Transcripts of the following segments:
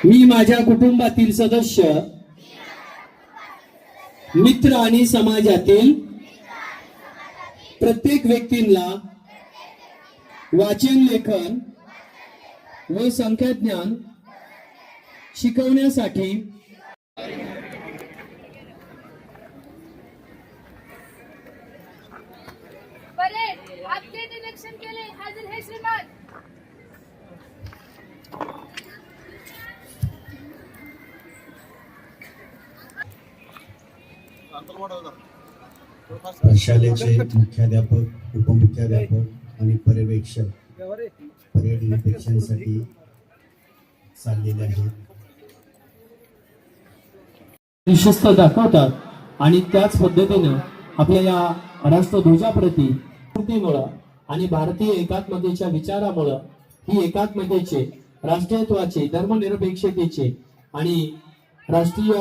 मी माझ्या कुटुंबातील सदस्य, मित्र आणि समाजातील प्रत्येक व्यक्तींना वाचन, लेखन व संख्याज्ञान शिकवण्यासाठी इलेक्शन केले हाजीर है श्रीमान। शाळेचे मुख्याध्यापक, उपमुख्याध्यापक आणि पर्यवेक्षक परेड निरीक्षणासाठी चाललेले आहेत। शिस्त दाखवतात आणि त्याच पद्धतीने आपल्या या राष्ट्रध्वजाप्रती स्फूर्तीमुळे आणि भारतीय एकात्मतेच्या विचारामुळे ही एकात्मतेचे, राष्ट्रीयत्वाचे, धर्मनिरपेक्षतेचे आणि राष्ट्रीय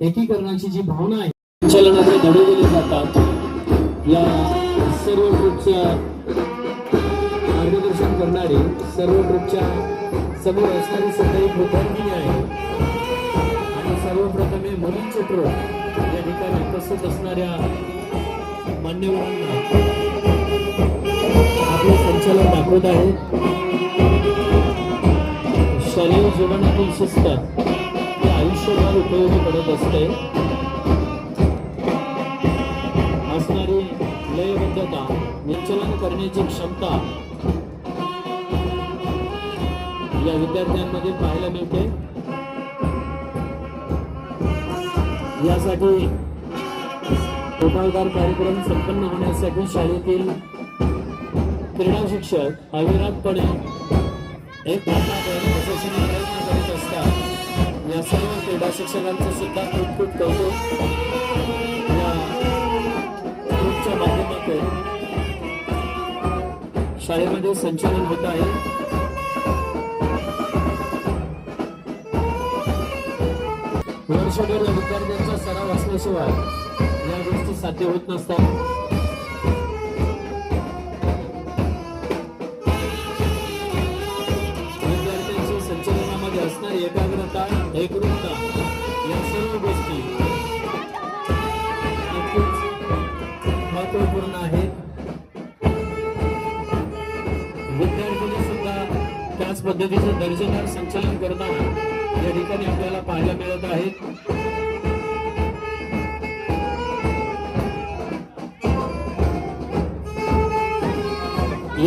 एकीकरणाची जी भावना आहे संचलनाचे धडे दिले जातात। या सर्व ग्रुपच्या मार्गदर्शन करणारे सर्व ग्रुपच्या समोर असणारी सुद्धा एक विद्यार्थिनी आहे आणि सर्वप्रथम मुलींचे ट्रो या ठिकाणी उपस्थित असणाऱ्या मान्यवरांना आपले संचलन दाखवत आहे। शालेय जीवनातील शिस्त ही आयुष्यभर उपयोगी पडत असते। असणारी लयबद्धता, विचलन करण्याची क्षमता या विद्यार्थ्यांमध्ये पाहायला मिळते। यासाठी टोपालदार कार्यक्रम संपन्न होण्यासाठी शाळेतील क्रीडा शिक्षक अविरतपणे एक प्रयत्न करीत असतात। या सर्व क्रीडा शिक्षकांचं सुद्धा खूप खूप कौतुक। या ग्रुपच्या माध्यमातून शाळेमध्ये संचलन होत आहे। वर्षभर विद्यार्थ्यांचा सराव असल्याशिवाय या गोष्टी साध्य होत नसतात। विद्यार्थ्यांची संचलनामध्ये असणारी एकाग्रता, एकरूपता या सर्व गोष्टी नक्कीच महत्वपूर्ण आहेत। विद्यार्थ्यांनी सुद्धा त्याच पद्धतीचं दर्जेदार संचलन करताना या ठिकाणी आपल्याला पाहायला मिळत आहेत।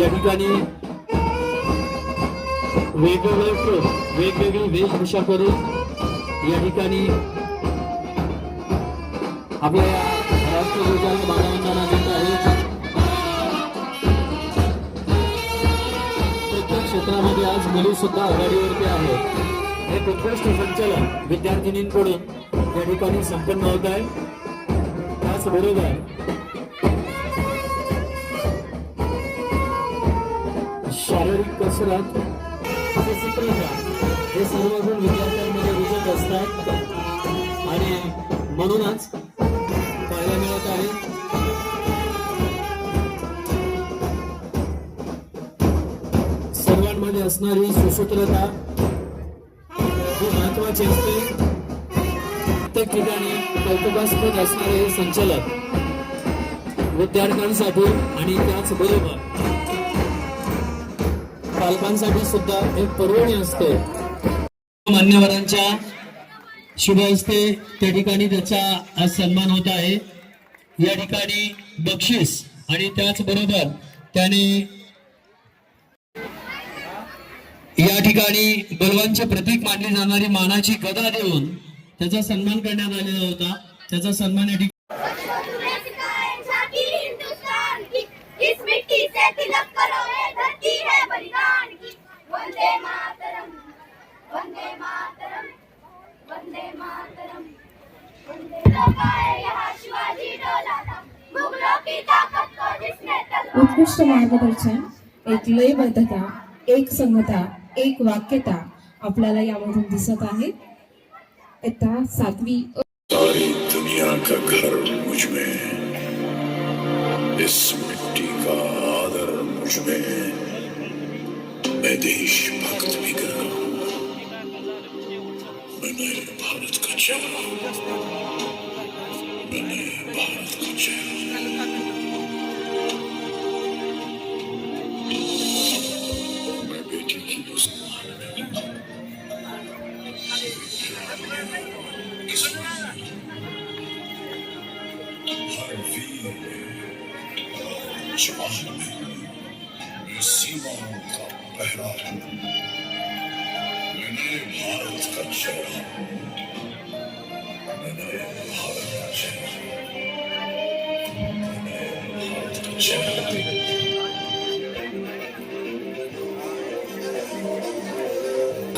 या ठिकाणी वेगवेगळी वेशभूषा करून या ठिकाणी आपल्या राष्ट्रध्वजाला मानवंदना देत आहेत। प्रत्येक क्षेत्रामध्ये आज मुली सुद्धा आघाडीवरती आहेत। एक उत्कृष्ट संचलन विद्यार्थिनींकडून या ठिकाणी संपन्न होत आहे। त्याचबरोबर शारीरिक कसरत हे सर्व गुण विद्यार्थ्यांमध्ये रुजत असतात आणि म्हणूनच पाहायला मिळत आहे सर्वांमध्ये असणारी सुसूत्रता ही महत्वाची असते. प्रत्येक ठिकाणी कौतुकास्पद असणारे हे संचलन विद्यार्थ्यांसाठी आणि त्याचबरोबर पालकांसाठी सुद्धा एक पर्वणी असते. मान्यवरांच्या शुभ हस्ते त्या ठिकाणी त्याचा आज सन्मान होत आहे. या ठिकाणी बक्षीस आणि त्याचबरोबर त्याने या ठिकाणी बलवानचे प्रतीक मानली जाणारी मानाची गदा देऊन त्याचा सन्मान करण्यात आलेला होता. त्याचा सन्मान या ठिकाणी हिंदुस्तान की इस मिट्टी से तिलक करो, ये धरती है बलिदान की. वंदे मातरम, वंदे मातरम, वंदे मातरम, वंदे लोका है यहाँ शिवाजी डोला था, मुगलों की ताकत को जिसने तलवार. उत्कृष्ट मार्गदर्शन, एक लयबद्धता, एक संगता, एक वाक्यता आपल्याला यामधून दिसत आहे. इयत्ता 7वी सारी दुनिया का घर मुझ में, इस मिट्टी का आदर मुझ में, मैं देशभक्त भी कर रहा हूं. मैंने भारत का चेहरा, मैंने भारत का चेहरा. मैं बेटी की हर वीर जवान में सीमाओं का पहरा हूं. मैंने भारत का चेहरा, मैंने भारत का चेहरा, मैंने भारत का चेहरा.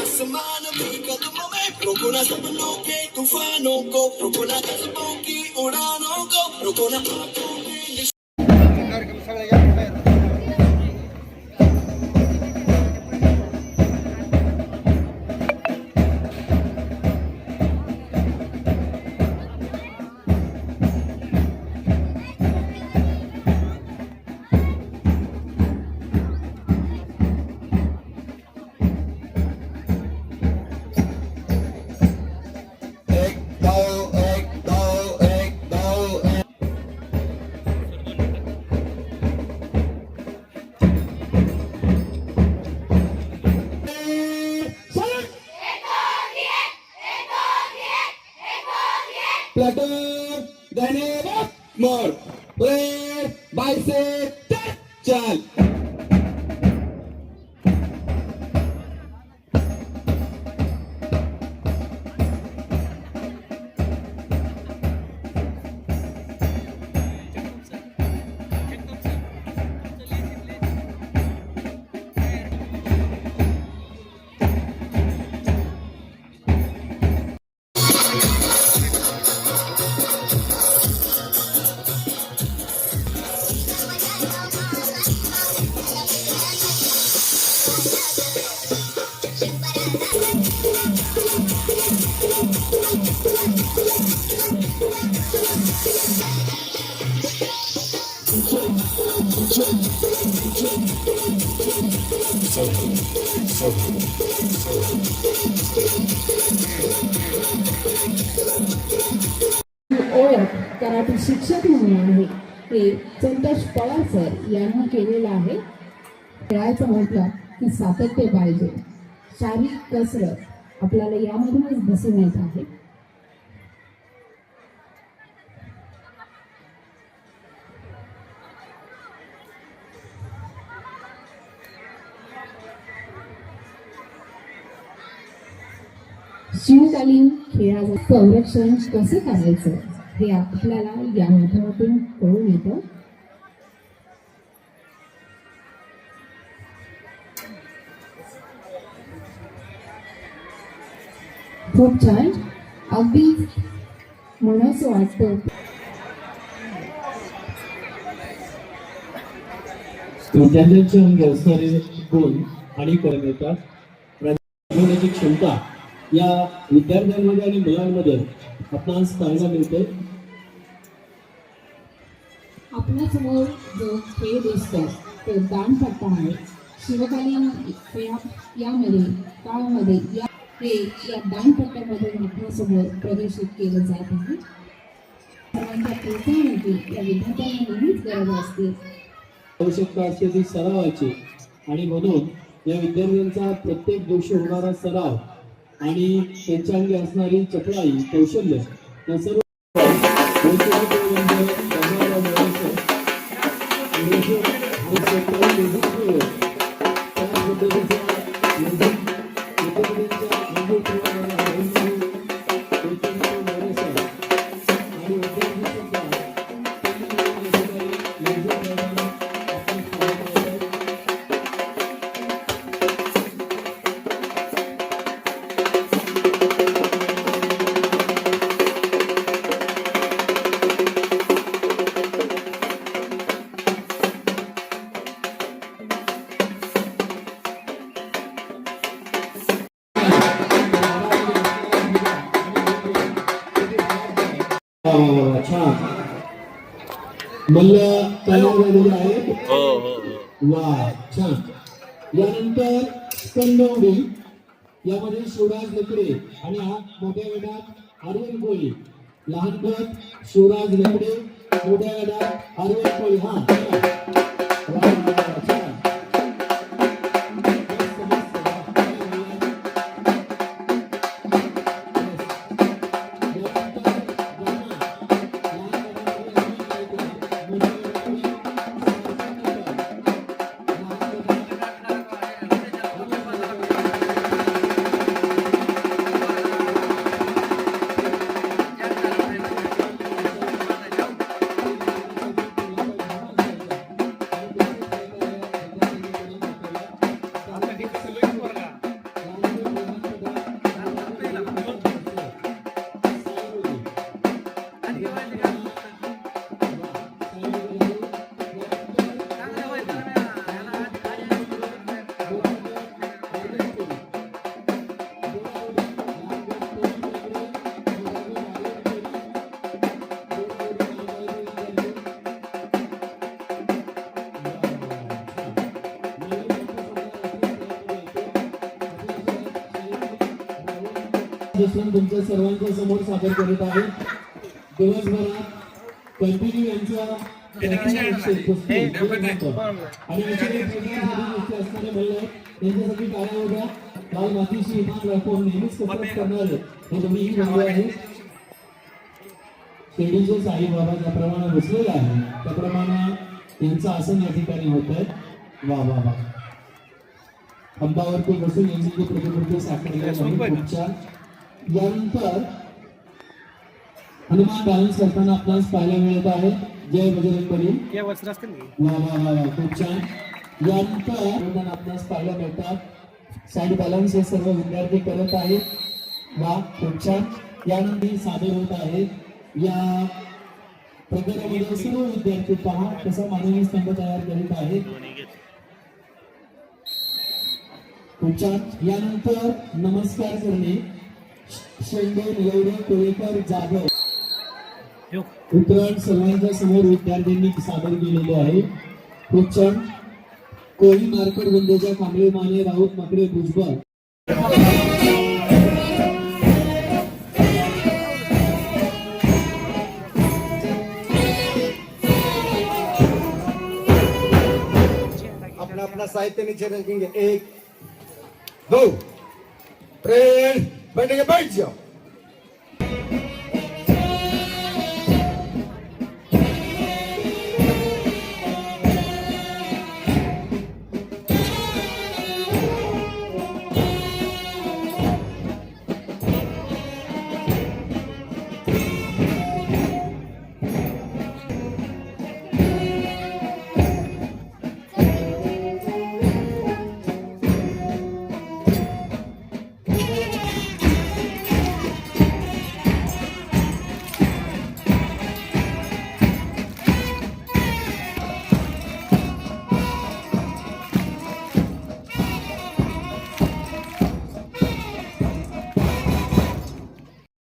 आसमान में कदमों में रोको ना सपनों के तूफानों को, रोको ना कदमों की उड़ानों को, रोको ना आंखों की. Platter, Dynamic, more. Play, bicep, chal. ओळख कराटे शिक्षक म्हणून आहे ते संतोष पवार सर यांनी केलेलं आहे. खेळायचं म्हटलं की सातत्य पाहिजे. शारीरिक कसरत आपल्याला यामधूनच दिसून येत आहे. शिवकालीन खेळाचं संरक्षण कसं करायचं हे आपल्याला या माध्यमातून कळून येतं. खूप छान, अगदी म्हणावंसं वाटतं. विद्यार्थ्यांच्या अंगी असणारे गुण आणि कर्मेता प्रज्ञाची क्षमता या विद्यार्थ्यांमध्ये आणि मुलांमध्ये आपणास पाहायला मिळते. आपल्यासमोर जो खेळ दिसतो तो दांडपट्टा आहे. शिवकालीन यामध्ये काळामध्ये या दानपट्ट्यामधून आपल्यासमोर प्रदर्शित केलं जात आहे. सर्वांच्या प्रोत्साहनाची या विद्यार्थ्यांना नेहमीच गरज असते. आवश्यकता असते ती सरावाची आणि म्हणून या विद्यार्थ्यांचा प्रत्येक दिवशी होणारा सराव आणि त्यांच्या अंगी असणारी चपळाई कौशल्य या सर्व छान मल्ल तयार झालेले आहेत. वा छान. यानंतर स्कंदवडी यामध्ये शिवराज लेकडे आणि हा मोठ्या गटात अरविंद कोळी. लहान गट शिवराज लेकडे, मोठ्या गटात अरविंद कोळी. हा वा, वा, छान. तुमच्या सर्वांच्या समोर सादर करत आहे. दिवसभरात कंटिन्यू यांचा आणि असणारे म्हणलं त्यांच्यासाठी टाळ्या होत्या. काल मातीशी इमान राखून नेहमीच कसरत करणारे हे दोन्ही बंधू आहेत. शिर्डीचे साईबाबा ज्याप्रमाणे बसलेले आहे त्याप्रमाणे यांचं आसन या ठिकाणी होत आहे. वा वा वा. खांबावरती बसून यांची जी प्रतिकृती साकारली आहे खूप छान. यानंतर हनुमान डान्स करताना आपणास पाहायला मिळत आहे. जय बजरंगबली. वा वा वा वा खूप छान. यानंतर आपणास पाहायला मिळतात साईड बॅलन्स हे सर्व विद्यार्थी करत आहेत. वा खूप छान. यानंतर सादर होत आहे या प्रकारामध्ये सर्व विद्यार्थी पहा कसा मानवी स्तंभ तयार करीत आहेत. खूप छान. यानंतर नमस्कार करणे शेंडे निलवडे कोळेकर जाधव उतरण सर्वांच्या समोर विद्यार्थ्यांनी सादर केलेले आहे. खूप छान. कोळी मार्केट बंदेच्या कांबळे माने राऊत माकडे भुजबळ अपना अपना साहित्य नीचे रखेंगे. 1 2 3 बैठेंगे. बैठ जाओ.